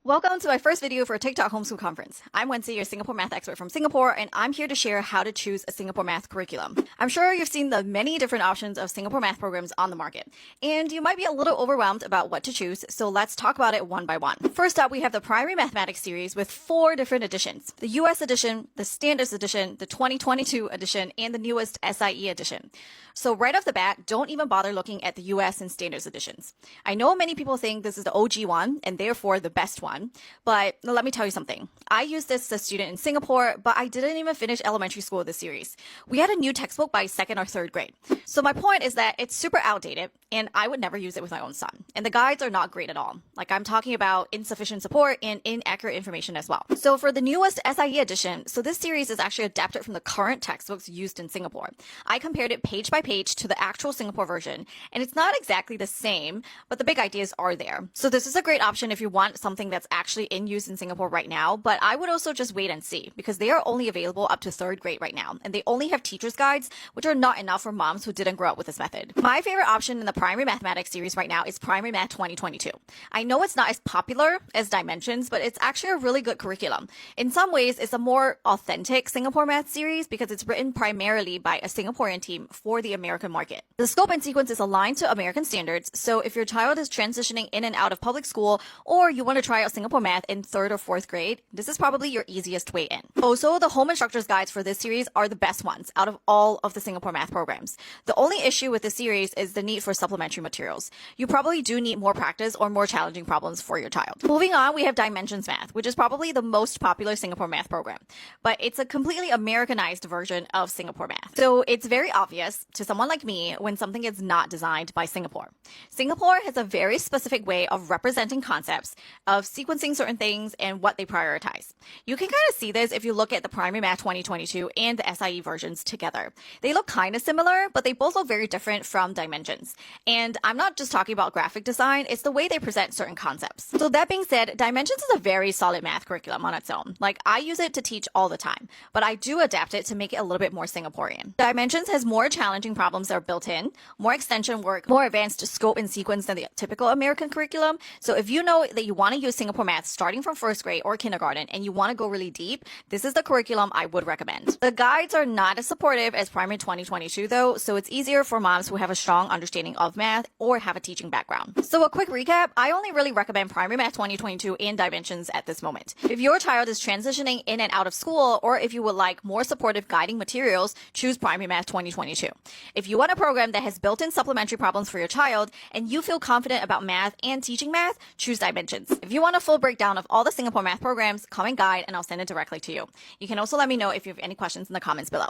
Welcome to my first video for a TikTok homeschool conference. I'm Wency, your Singapore math expert from Singapore, and I'm here to share how to choose a Singapore math curriculum. I'm sure you've seen the many different options of Singapore math programs on the market, and you might be a little overwhelmed about what to choose, so let's talk about it one by one. First up, we have the Primary Mathematics series with 4 different editions: the US edition, the Standards edition, the 2022 edition, and the newest SIE edition. So right off the bat, don't even bother looking at the US and Standards editions. I know many people think this is the OG one, and therefore the best one. But let me tell you something. I used this as a student in Singapore, but I didn't even finish elementary school with this series. We had a new textbook by 2nd or 3rd grade. So my point is that it's super outdated, and I would never use it with my own son. And the guides are not great at all. Like, I'm talking about insufficient support and inaccurate information as well. So for the newest SIE edition, so this series is actually adapted from the current textbooks used in Singapore. I compared it page by page to the actual Singapore version, and it's not exactly the same, but the big ideas are there. So this is a great option if you want something that's actually in use in Singapore right now, but I would also just wait and see, because they are only available up to 3rd grade right now, and they only have teacher's guides, which are not enough for moms who didn't grow up with this method. My favorite option in the Primary Mathematics series right now is Primary Math 2022. I know it's not as popular as Dimensions, but it's actually a really good curriculum. In some ways, it's a more authentic Singapore math series because it's written primarily by a Singaporean team for the American market. The scope and sequence is aligned to American standards, so if your child is transitioning in and out of public school, or you want to try out Singapore math in 3rd or 4th grade, this is probably your easiest way in. Also, the home instructor's guides for this series are the best ones out of all of the Singapore math programs. The only issue with this series is the need for supplementary materials. You probably do need more practice or more challenging problems for your child. Moving on, we have Dimensions Math, which is probably the most popular Singapore math program, but it's a completely Americanized version of Singapore math. So it's very obvious to someone like me when something is not designed by Singapore. Singapore has a very specific way of representing concepts, of sequencing certain things, and what they prioritize. You can kind of see this if you look at the Primary Math 2022 and the SIE versions together. They look kind of similar, but they both look very different from Dimensions. And I'm not just talking about graphic design, it's the way they present certain concepts. So that being said, Dimensions is a very solid math curriculum on its own. Like, I use it to teach all the time, but I do adapt it to make it a little bit more Singaporean. Dimensions has more challenging problems that are built in, more extension work, more advanced scope and sequence than the typical American curriculum. So if you know that you want to use Singapore math starting from 1st grade or kindergarten and you want to go really deep, this is the curriculum I would recommend. The guides are not as supportive as Primary 2022 though, so it's easier for moms who have a strong understanding of math or have a teaching background. So a quick recap, I only really recommend Primary Math 2022 and Dimensions at this moment. If your child is transitioning in and out of school, or if you would like more supportive guiding materials, choose Primary Math 2022. If you want a program that has built-in supplementary problems for your child and you feel confident about math and teaching math, choose Dimensions. If you want a full breakdown of all the Singapore math programs, comment guide and I'll send it directly to you. You can also let me know if you have any questions in the comments below.